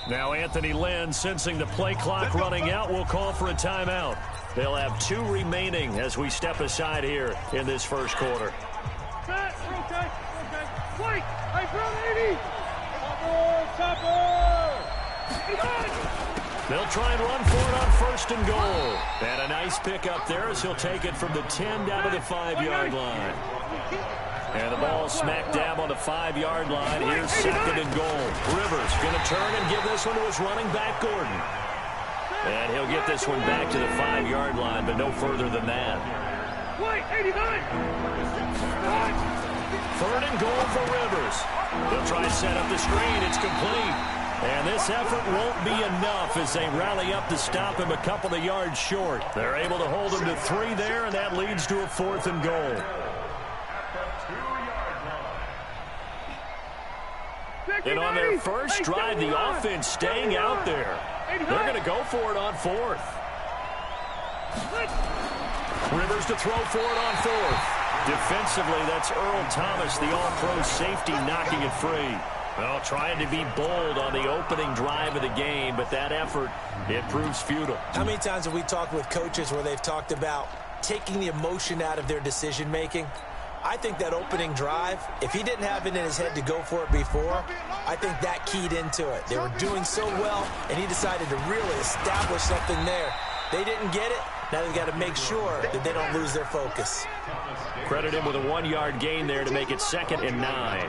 Now Anthony Lynn, sensing the play clock running out, will call for a timeout. They'll have 2 remaining as we step aside here in this first quarter. They'll try and run for it on 1st and goal. And a nice pickup there as he'll take it from the 10 down to the 5-yard line. And the ball smack dab on the 5-yard line. Here's 2nd and goal. Rivers going to turn and give this one to his running back, Gordon. And he'll get this one back to the 5-yard line, but no further than that. 3rd and goal for Rivers. They'll try to set up the screen. It's complete. And this effort won't be enough as they rally up to stop him a couple of yards short. They're able to hold him to 3 there, and that leads to a 4th and goal. And on their first drive, the offense staying out there. They're going to go for it on 4th. Rivers to throw for it on 4th. Defensively, that's Earl Thomas, the all-pro safety, knocking it free. Well, trying to be bold on the opening drive of the game, but that effort, it proves futile. How many times have we talked with coaches where they've talked about taking the emotion out of their decision-making? I think that opening drive, if he didn't have it in his head to go for it before, I think that keyed into it. They were doing so well, and he decided to really establish something there. They didn't get it. Now they've got to make sure that they don't lose their focus. Credit him with a 1-yard gain there to make it 2nd and 9.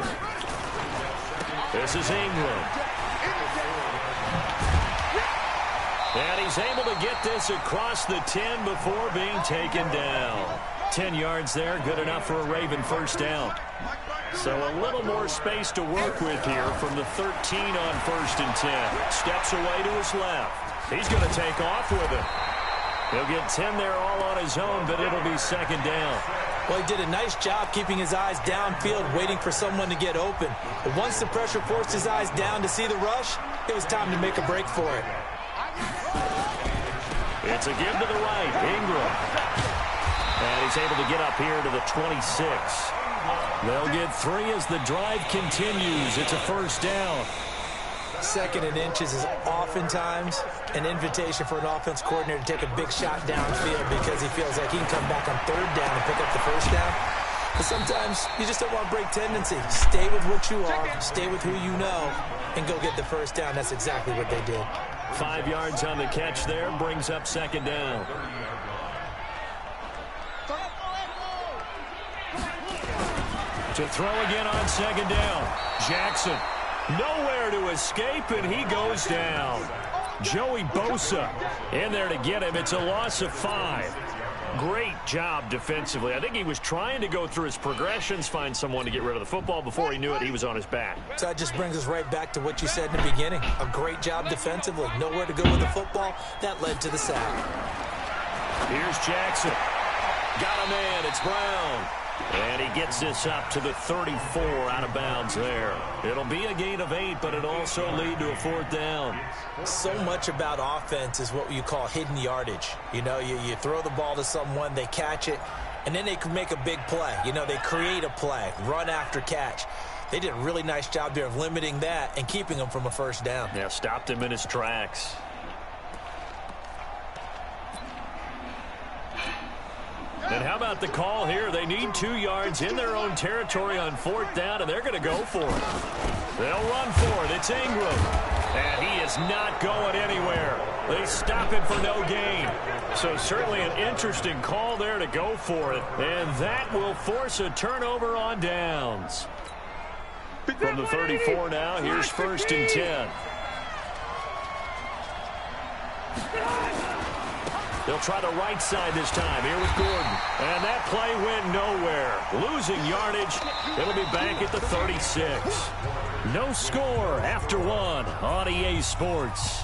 This is Ingram. And he's able to get this across the 10 before being taken down. 10 yards there, good enough for a Raven first down. So a little more space to work with here from the 13 on 1st and 10. Steps away to his left. He's going to take off with it. He'll get 10 there all on his own, but it'll be 2nd down. Well, he did a nice job keeping his eyes downfield, waiting for someone to get open. But once the pressure forced his eyes down to see the rush, it was time to make a break for it. It's a give to the right, Ingram. And he's able to get up here to the 26. They'll get 3 as the drive continues. It's a first down. 2nd and inches is oftentimes an invitation for an offense coordinator to take a big shot downfield because he feels like he can come back on 3rd down and pick up the first down. But sometimes you just don't want to break tendency. Stay with what you are, stay with who you know, and go get the first down. That's exactly what they did. 5 yards on the catch there, brings up 2nd down. To throw again on 2nd down. Jackson, nowhere to escape, and he goes down. Joey Bosa in there to get him. It's a loss of 5. Great job defensively. I think he was trying to go through his progressions, find someone to get rid of the football. Before he knew it, he was on his back. So that just brings us right back to what you said in the beginning. A great job defensively. Nowhere to go with the football. That led to the sack. Here's Jackson. Got a man. It's Brown. And he gets this up to the 34 out of bounds there. It'll be a gain of 8, but it'll also lead to a 4th down. So much about offense is what you call hidden yardage. You know, you throw the ball to someone, they catch it, and then they can make a big play. You know, they create a play, run after catch. They did a really nice job there of limiting that and keeping him from a first down. Yeah, stopped him in his tracks. And how about the call here? They need 2 yards in their own territory on 4th down, and they're going to go for it. They'll run for it. It's Ingram. And he is not going anywhere. They stop it for no gain. So certainly an interesting call there to go for it. And that will force a turnover on downs. From the 34 now, here's 1st and 10. They'll try the right side this time here with Gordon. And that play went nowhere. Losing yardage. It'll be back at the 36. No score after 1 on EA Sports.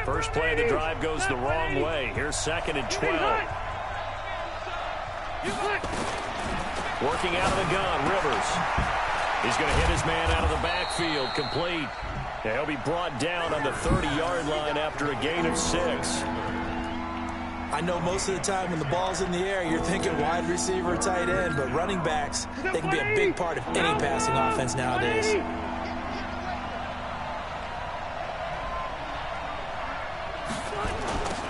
First play of the drive goes the wrong way. Here's 2nd and 12. Working out of the gun, Rivers. He's going to hit his man out of the backfield. Complete. He'll be brought down on the 30-yard line after a gain of 6. I know most of the time when the ball's in the air, you're thinking wide receiver, tight end, but running backs, they can be a big part of any passing offense nowadays.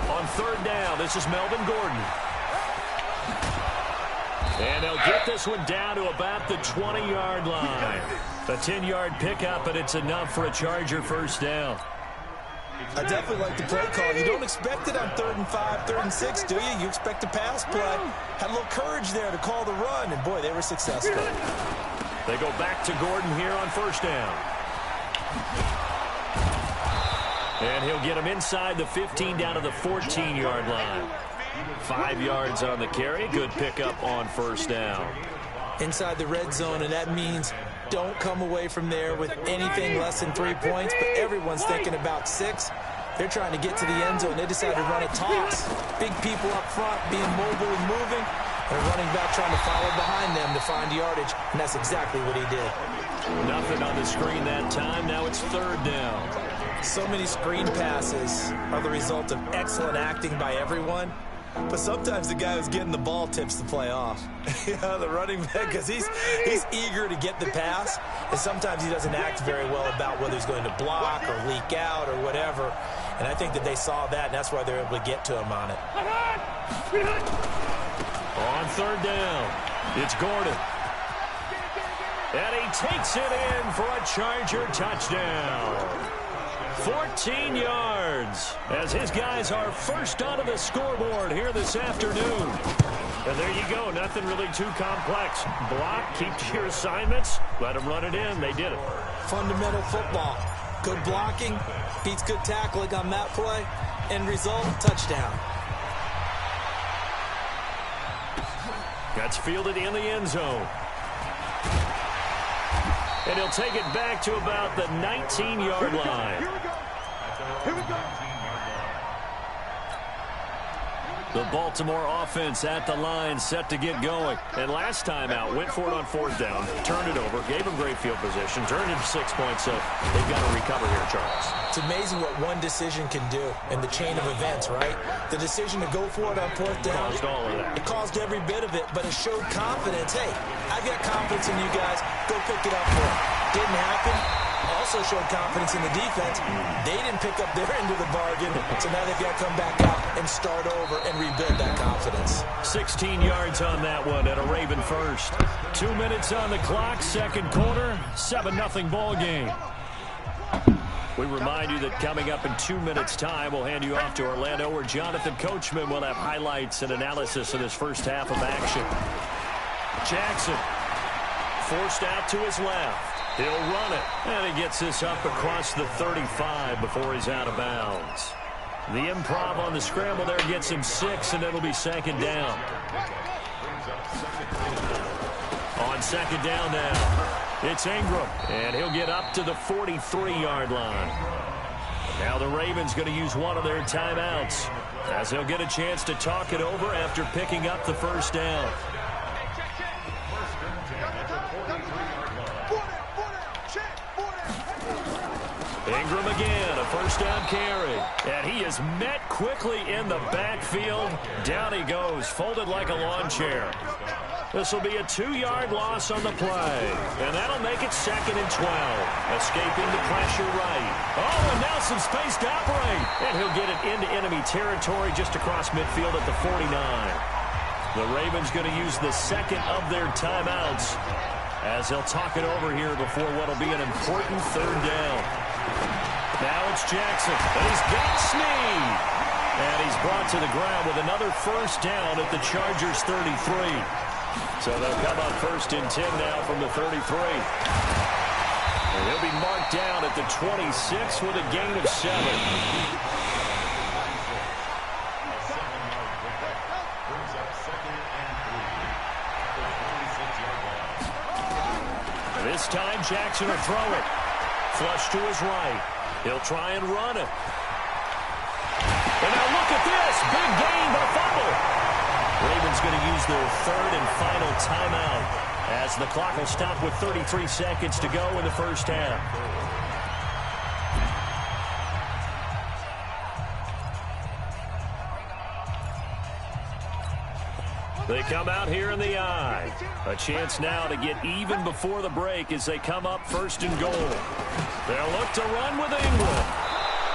On third down, this is Melvin Gordon. And they'll get this one down to about the 20-yard line. A 10-yard pickup, but it's enough for a Charger first down. I definitely like the play call. You don't expect it on 3rd and 5, 3rd and 6, do you? You expect a pass play. Had a little courage there to call the run, and boy, they were successful. They go back to Gordon here on first down. And he'll get him inside the 15 down to the 14-yard line. 5 yards on the carry. Good pickup on first down. Inside the red zone, and that means don't come away from there with anything less than 3 points, but everyone's thinking about 6. They're trying to get to the end zone. They decide to run a toss. Big people up front being mobile and moving, and a running back trying to follow behind them to find yardage, and that's exactly what he did. Nothing on the screen that time. Now it's 3rd down. So many screen passes are the result of excellent acting by everyone. But sometimes the guy who's getting the ball tips the play off. The running back, because he's eager to get the pass, and sometimes he doesn't act very well about whether he's going to block or leak out or whatever. And I think that they saw that, and that's why they're able to get to him on it. On 3rd down, it's Gordon. And he takes it in for a Charger touchdown. 14 yards as his guys are first onto the scoreboard here this afternoon. And there you go. Nothing really too complex. Block, keep to your assignments, let them run it in. They did it. Fundamental football. Good blocking, beats good tackling on that play. End result, touchdown. That's fielded in the end zone. And he'll take it back to about the 19-yard line. Here we go. The Baltimore offense at the line, set to get going. And last time out, went for it on 4th down, turned it over, gave them great field position, turned it to 6 points, so they've got to recover here, Charles. It's amazing what one decision can do in the chain of events, right? The decision to go for it on 4th down. Caused all of that. It caused every bit of it, but it showed confidence. Hey, I've got confidence in you guys. Go pick it up for it. Didn't happen. Also showed confidence in the defense. They didn't pick up their end of the bargain, so now they've got to come back out and start over and rebuild that confidence. 16 yards on that one at a Raven first. 2 minutes on the clock, 2nd quarter, 7-0 ball game. We remind you that coming up in 2 minutes' time, we'll hand you off to Orlando, where Jonathan Coachman will have highlights and analysis of his first half of action. Jackson forced out to his left. He'll run it, and he gets this up across the 35 before he's out of bounds. The improv on the scramble there gets him 6, and it'll be 2nd down. On 2nd down now, it's Ingram, and he'll get up to the 43-yard line. Now the Ravens going to use one of their timeouts, as he'll get a chance to talk it over after picking up the first down. Ingram again, a first down carry. And he is met quickly in the backfield. Down he goes, folded like a lawn chair. This will be a 2-yard loss on the play. And that'll make it 2nd and 12. Escaping the pressure right. Oh, and now some space to operate. And he'll get it into enemy territory just across midfield at the 49. The Ravens going to use the 2nd of their timeouts, as they'll talk it over here before what will be an important 3rd down. Now it's Jackson, and he's got Snead. And he's brought to the ground with another first down at the Chargers 33. So they'll come on 1st and 10 now from the 33. And he'll be marked down at the 26 with a gain of 7. This time Jackson will throw it. Flush to his right. He'll try and run it. And now look at this. Big gain, but a fumble. Ravens going to use their 3rd and final timeout, as the clock will stop with 33 seconds to go in the first half. They come out here in the I. A chance now to get even before the break as they come up 1st and goal. They'll look to run with Ingram.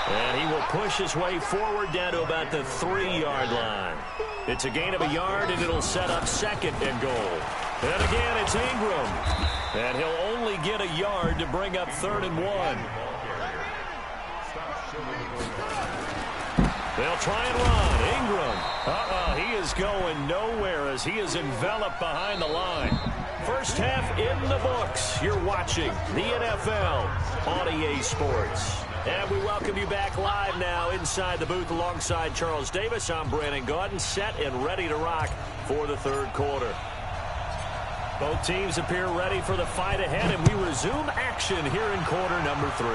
And he will push his way forward down to about the 3-yard line. It's a gain of a yard, and it'll set up 2nd and goal. And again, it's Ingram. And he'll only get a yard to bring up 3rd and 1. They'll try and run. Ingram. He is going nowhere as he is enveloped behind the line. First half in the books. You're watching the NFL on EA Sports. And we welcome you back live now inside the booth alongside Charles Davis. I'm Brandon Gaudin, set and ready to rock for the 3rd quarter. Both teams appear ready for the fight ahead, and we resume action here in quarter number 3.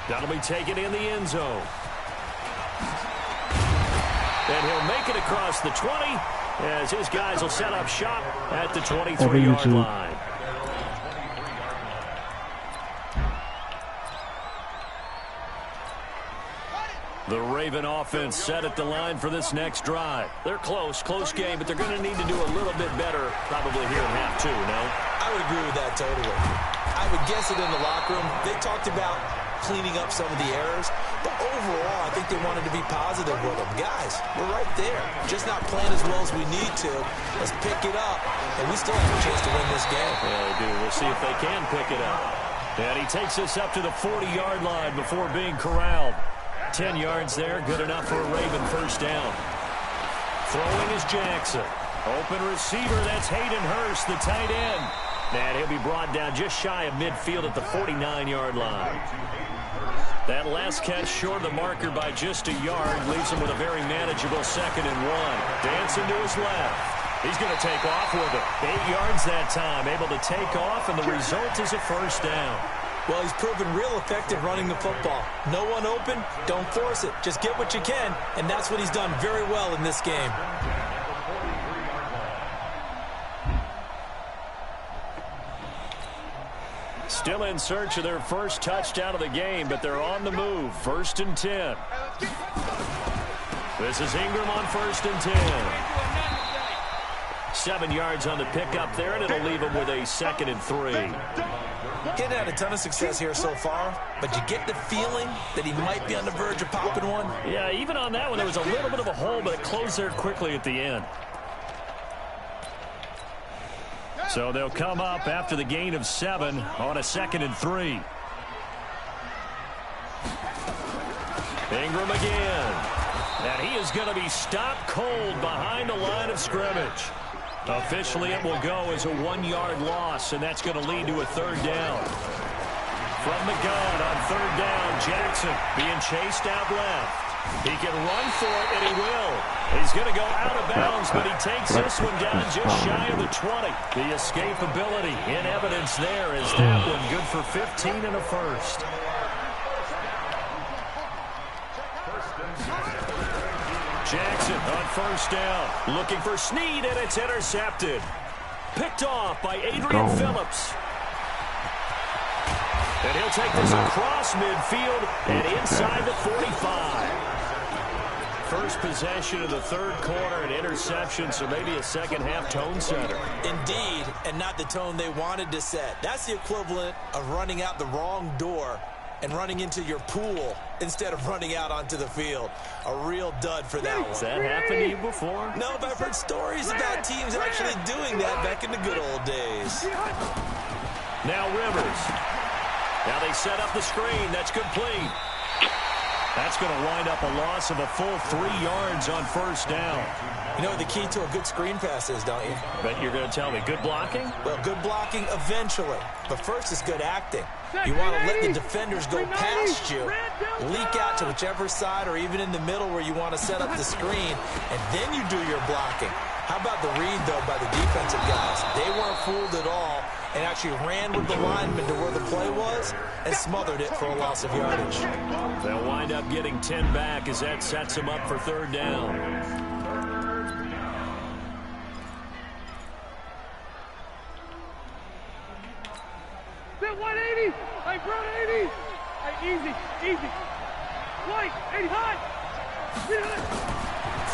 That'll be taken in the end zone. And he'll make it across the 20 as his guys will set up shop at the 23-yard line. The Raven offense set at the line for this next drive. They're close game, but they're going to need to do a little bit better probably here in half 2, no? I would agree with that totally. I would guess it in the locker room. They talked about cleaning up some of the errors, but overall, I think they wanted to be positive with them. Guys, we're right there. Just not playing as well as we need to. Let's pick it up, and we still have a chance to win this game. Yeah, they do. We'll see if they can pick it up. And he takes us up to the 40-yard line before being corralled. 10 yards there, good enough for a Raven first down. Throwing is Jackson. Open receiver, that's Hayden Hurst, the tight end. And he'll be brought down just shy of midfield at the 49-yard line. That last catch short of the marker by just a yard leaves him with a very manageable 2nd and 1. Dancing to his left. He's going to take off with it. 8 yards that time, able to take off, and the result is a first down. Well, he's proven real effective running the football. No one open, don't force it. Just get what you can, and that's what he's done very well in this game. Still in search of their first touchdown of the game, but they're on the move. 1st and 10. This is Ingram on 1st and 10. 7 yards on the pickup there, and it'll leave him with a 2nd and 3. Getting had a ton of success here so far, but you get the feeling that he might be on the verge of popping one. Yeah, even on that one, there was a little bit of a hole, but it closed there quickly at the end. So they'll come up after the gain of 7 on a 2nd and 3. Ingram again. And he is going to be stopped cold behind the line of scrimmage. Officially, it will go as a 1-yard loss, and that's going to lead to a 3rd down. From the gun on 3rd down, Jackson being chased out left. He can run for it, and he will. He's going to go out of bounds, but he takes this one down just shy of the 20. The escapability in evidence there is that one good for 15 and a first. Jackson on 1st down, looking for Snead, and it's intercepted. Picked off by Adrian Phillips. And he'll take this across midfield and inside the 45. First possession of the 3rd quarter, an interception, so maybe a second-half tone setter. Indeed, and not the tone they wanted to set. That's the equivalent of running out the wrong door and running into your pool instead of running out onto the field. A real dud for that one. Has that happened to you before? No, but I've heard stories about teams actually doing that back in the good old days. Now Rivers. Now they set up the screen. That's complete. That's going to wind up a loss of a full 3 yards on 1st down. You know what the key to a good screen pass is, don't you? Bet you're going to tell me. Good blocking? Well, good blocking eventually. But first is good acting. You want to let the defenders go past you, leak out to whichever side or even in the middle where you want to set up the screen, and then you do your blocking. How about the read, though, by the defensive guys? They weren't fooled at all and actually ran with the lineman to where the play was and smothered it for a loss of yardage. They'll wind up getting 10 back as that sets them up for 3rd down. Sit 180. Hey, bro, 80. Hey, easy. White, 80 high.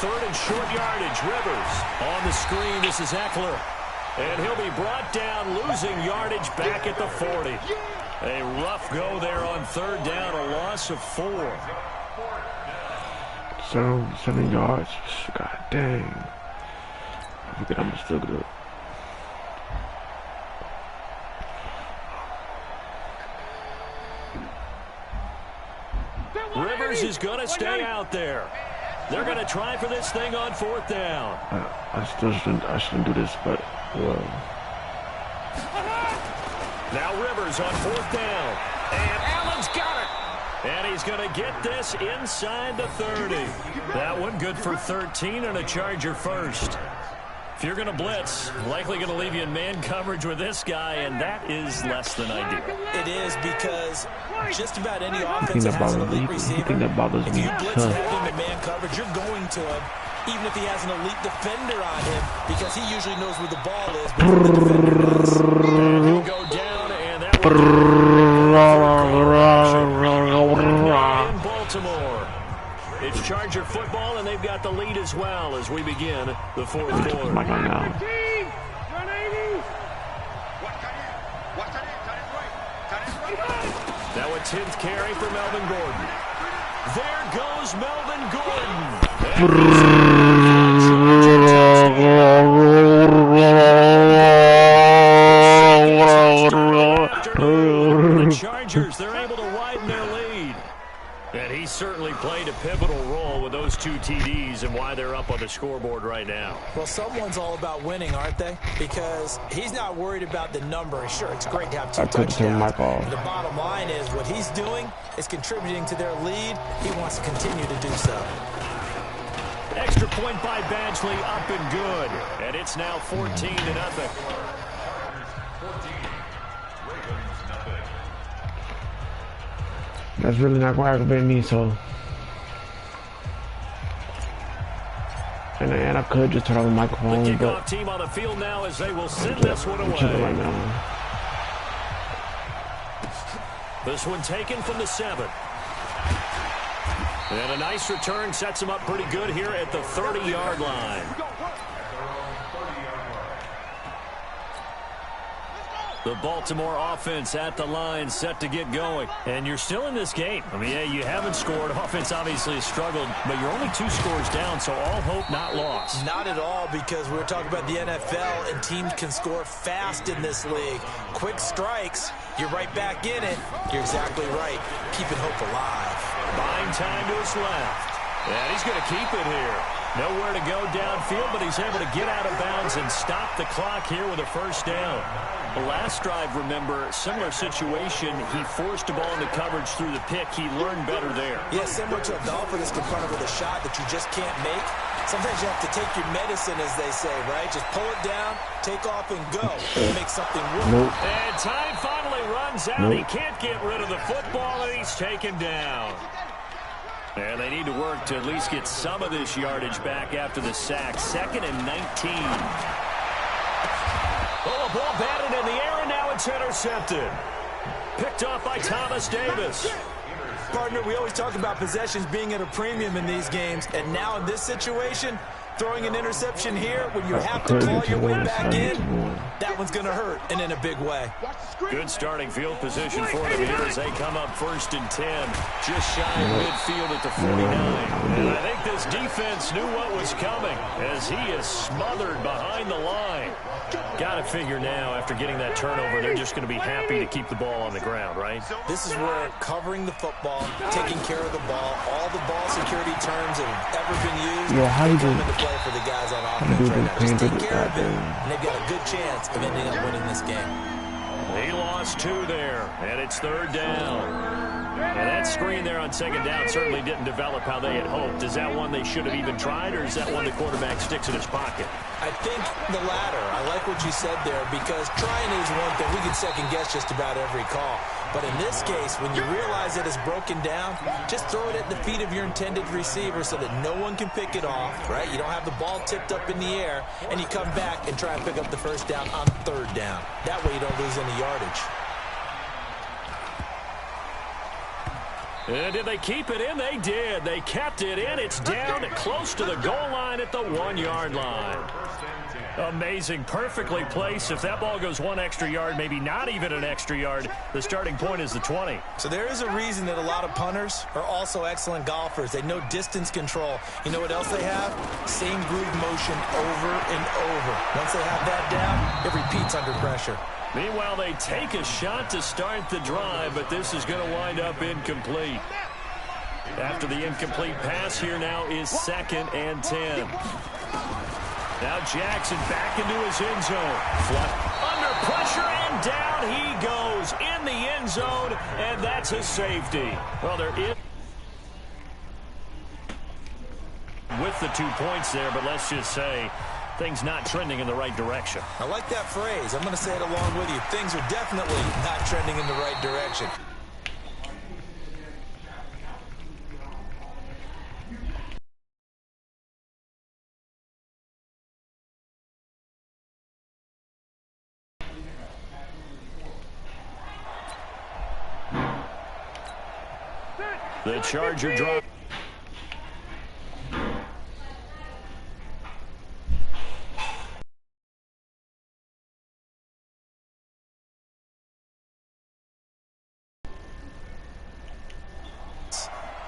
third and short yardage. Rivers on the screen. This is Eckler. And he'll be brought down, losing yardage back at the 40. A rough go there on third down, a loss of 4. 7 yards. God dang. I forget I'm still good. Rivers is going to stay out there. They're going to try for this thing on fourth down. I shouldn't do this, but well. Now Rivers on fourth down. And Allen's got it. And he's going to get this inside the 30. That one good for 13 and a Charger first. If you're going to blitz, likely going to leave you in man coverage with this guy, and that is less than ideal. It is, because just about any offense that has an elite receiver, if you blitz and have him in man coverage, you're going to him, even if he has an elite defender on him, because he usually knows where the ball is. But the defender does. And he'll go down, and that one in Baltimore. It's Charger football, and they've got the lead as well as we begin the fourth quarter. Now a 10th carry for Melvin Gordon. There goes Melvin Gordon. The Chargers, they're able to widen their lead. And he certainly played a pivotal role with those 2 TDs and why they're up on the scoreboard right now. Well, someone's all about winning, aren't they? Because he's not worried about the number. Sure, it's great to have 2 touchdowns. The bottom line is what he's doing is contributing to their lead. He wants to continue to do so. Extra point by Badgley, up and good. And it's now 14-0. That's really not going to aggravate me, so. And I could just turn on the microphone. The kickoff team on the field now as they will send this one away. Right now. This one taken from the 7. And a nice return sets him up pretty good here at the 30-yard line. The Baltimore offense at the line, set to get going. And you're still in this game. I mean, yeah, you haven't scored. Offense obviously has struggled, but you're only 2 scores down, so all hope not lost. Not at all, because we're talking about the NFL, and teams can score fast in this league. Quick strikes, you're right back in it. You're exactly right. Keeping hope alive. Buying time to his left. And he's going to keep it here. Nowhere to go downfield, but he's able to get out of bounds and stop the clock here with a first down. The last drive, remember, similar situation. He forced a ball into coverage through the pick. He learned better there. Yeah, similar to a golfer that's confronted with a shot that you just can't make. Sometimes you have to take your medicine, as they say, right? Just pull it down, take off, and go. And make something work. And time finally runs out. He can't get rid of the football, and he's taken down. And they need to work to at least get some of this yardage back after the sack. 2nd and 19. Oh, a ball batted in the air, and now it's intercepted. Picked off by Thomas Davis. Partner, we always talk about possessions being at a premium in these games, and now in this situation, throwing an interception here when you have to claw your way back in, that one's going to hurt, and in a big way. Good starting field position for them here as they come up 1st and 10, just shy of midfield at the 49. And I think this defense knew what was coming as he is smothered behind the line. Got to figure now, after getting that turnover, they're just going to be happy to keep the ball on the ground, right? This is where covering the football, taking care of the ball, all the ball security terms that have ever been used, come into play for the guys on offense right now. Just take care of it, and they've got a good chance of ending up winning this game. He lost 2 there, and it's 3rd down. And that screen there on 2nd down certainly didn't develop how they had hoped. Is that one they should have even tried, or is that one the quarterback sticks in his pocket? I think the latter. I like what you said there, because trying is one thing. We can second-guess just about every call. But in this case, when you realize that it's broken down, just throw it at the feet of your intended receiver so that no one can pick it off, right? You don't have the ball tipped up in the air, and you come back and try and pick up the first down on 3rd down. That way you don't lose any yardage. And did they keep it in? They did. They kept it in. It's down close to the goal line at the 1-yard line. Amazing. Perfectly placed. If that ball goes 1 extra yard, maybe not even an extra yard, the starting point is the 20. So there is a reason that a lot of punters are also excellent golfers. They know distance control. You know what else they have? Same groove motion over and over. Once they have that down, it repeats under pressure. Meanwhile, they take a shot to start the drive, but this is going to wind up incomplete. After the incomplete pass, here now is 2nd and 10. Now Jackson back into his end zone. Under pressure, and down he goes in the end zone, and that's a safety. Well, there is with the 2 points there, but let's just say things not trending in the right direction. I like that phrase. I'm going to say it along with you. Things are definitely not trending in the right direction. The Charger drop.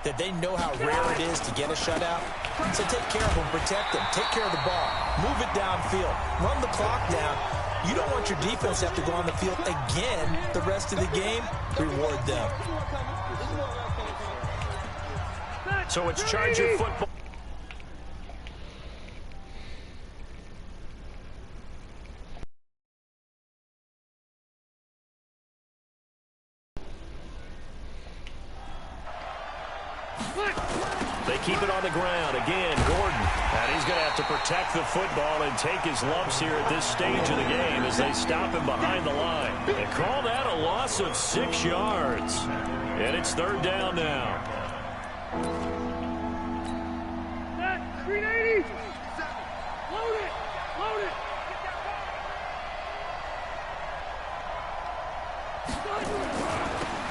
That they know how rare it is to get a shutout. So take care of them, protect them, take care of the ball, move it downfield, run the clock down. You don't want your defense to have to go on the field again the rest of the game. Reward them. So it's Charger football. They keep it on the ground. Again, Gordon. And he's going to have to protect the football and take his lumps here at this stage of the game as they stop him behind the line. They call that a loss of 6 yards. And it's 3rd down now. Screen 80. Load it. Load it.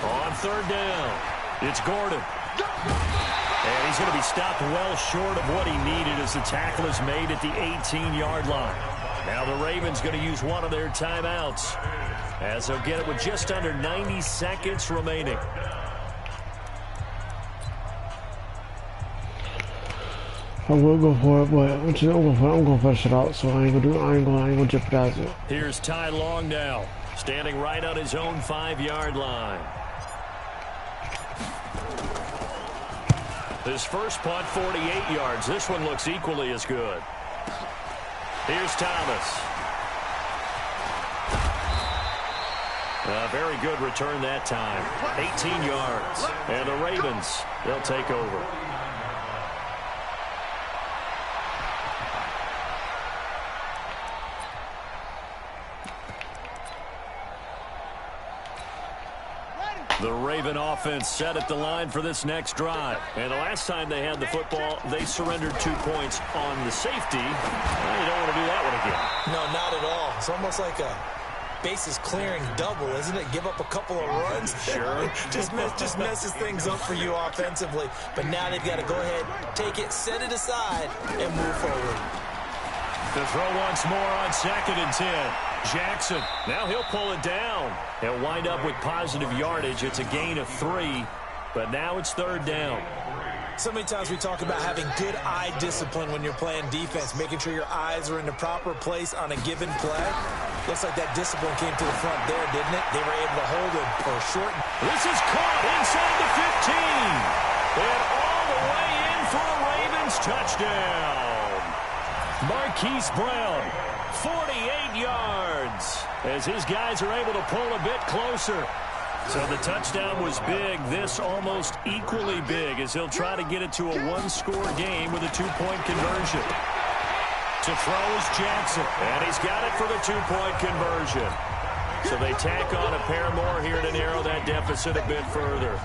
On 3rd down, it's Gordon. And he's going to be stopped well short of what he needed as the tackle is made at the 18-yard line. Now the Ravens going to use one of their timeouts as they'll get it with just under 90 seconds remaining. I will go for it, but I'm going to push it out, so I ain't gonna jeopardize it. Here's Ty Long now, standing right on his own 5-yard line. His first punt, 48 yards. This one looks equally as good. Here's Thomas. A very good return that time. 18 yards. And the Ravens, they'll take over. The Raven offense set at the line for this next drive. And the last time they had the football, they surrendered 2 points on the safety. Well, you don't want to do that one again. No, not at all. It's almost like a bases clearing double, isn't it? Give up a couple of runs. Sure. just messes things up for you offensively. But now they've got to go ahead, take it, set it aside, and move forward. The throw once more on 2nd and 10. Jackson, now he'll pull it down. He'll wind up with positive yardage. It's a gain of 3, but now it's 3rd down. So many times we talk about having good eye discipline when you're playing defense, making sure your eyes are in the proper place on a given play. Looks like that discipline came to the front there, didn't it? They were able to hold it for a short. This is caught inside the 15. And all the way in for a Ravens touchdown. Marquise Brown, 48 yards, as his guys are able to pull a bit closer. So the touchdown was big. This almost equally big as he'll try to get it to a 1-score game with a 2-point conversion. To throw is Jackson, and he's got it for the 2-point conversion. So they tack on a pair more here to narrow that deficit a bit further.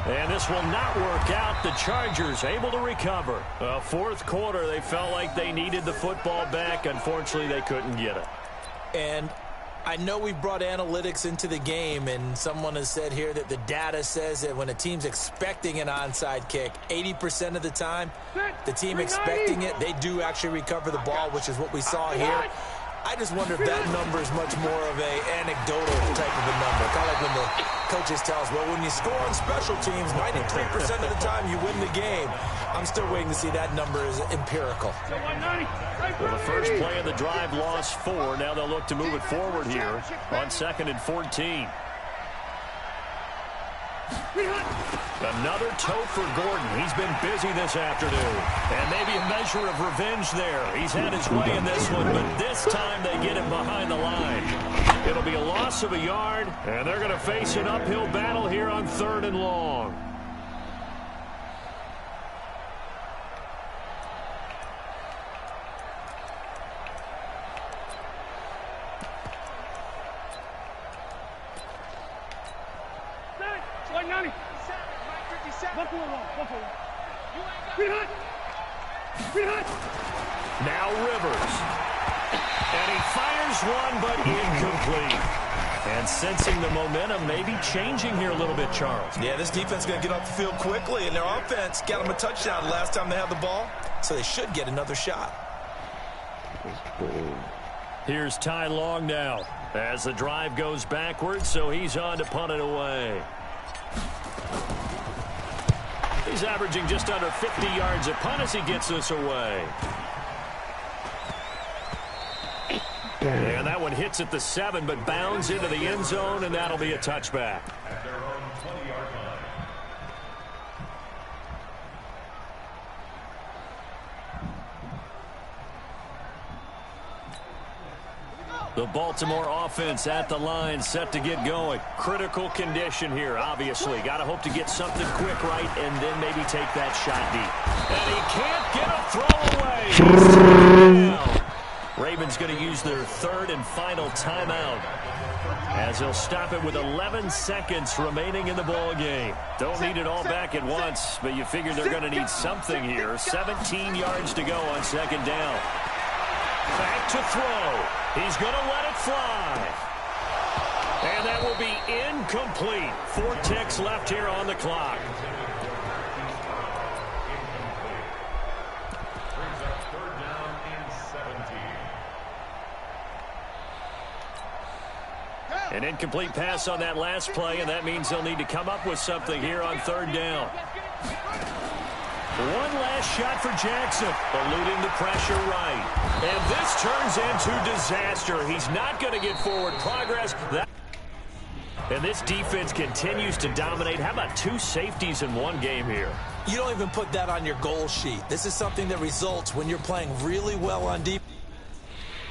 And this will not work out. The Chargers able to recover. Fourth quarter, they felt like they needed the football back. Unfortunately, they couldn't get it. And I know we brought analytics into the game, and someone has said here that the data says that when a team's expecting an onside kick, 80% of the time, the team expecting it, they do actually recover the ball, which is what we saw here. I just wonder if that number is much more of an anecdotal type of a number. Kind of like when the coaches tell us, well, when you score on special teams, 93% of the time you win the game. I'm still waiting to see that number is empirical. Well, the first play of the drive lost 4. Now they'll look to move it forward here on 2nd and 14. Another toe for Gordon. He's been busy this afternoon. And maybe a measure of revenge there. He's had his way in this one, but this time they get him behind the line. It'll be a loss of a yard, and they're going to face an uphill battle here on 3rd and long. Now Rivers. And he fires one, but incomplete. And sensing the momentum maybe changing here a little bit, Charles. Yeah, this defense is going to get off the field quickly, and their offense got them a touchdown last time they had the ball, so they should get another shot. Here's Ty Long now as the drive goes backwards, so he's on to punt it away. He's averaging just under 50 yards a punt as he gets this away. And that one hits at the 7, but bounds into the end zone, and that'll be a touchback. The Baltimore offense at the line, set to get going. Critical condition here, obviously. Got to hope to get something quick right and then maybe take that shot deep. And he can't get a throw away. Ravens going to use their 3rd and final timeout as they'll stop it with 11 seconds remaining in the ball game. Don't need it all back at once, but you figure they're going to need something here. 17 yards to go on 2nd down. Back to throw. He's going to let it fly. And that will be incomplete. 4 ticks left here on the clock. An incomplete pass on that last play, and that means they'll need to come up with something here on 3rd down. One last shot for Jackson, eluding the pressure right. And this turns into disaster. He's not going to get forward progress. And this defense continues to dominate. How about 2 safeties in one game here? You don't even put that on your goal sheet. This is something that results when you're playing really well on defense.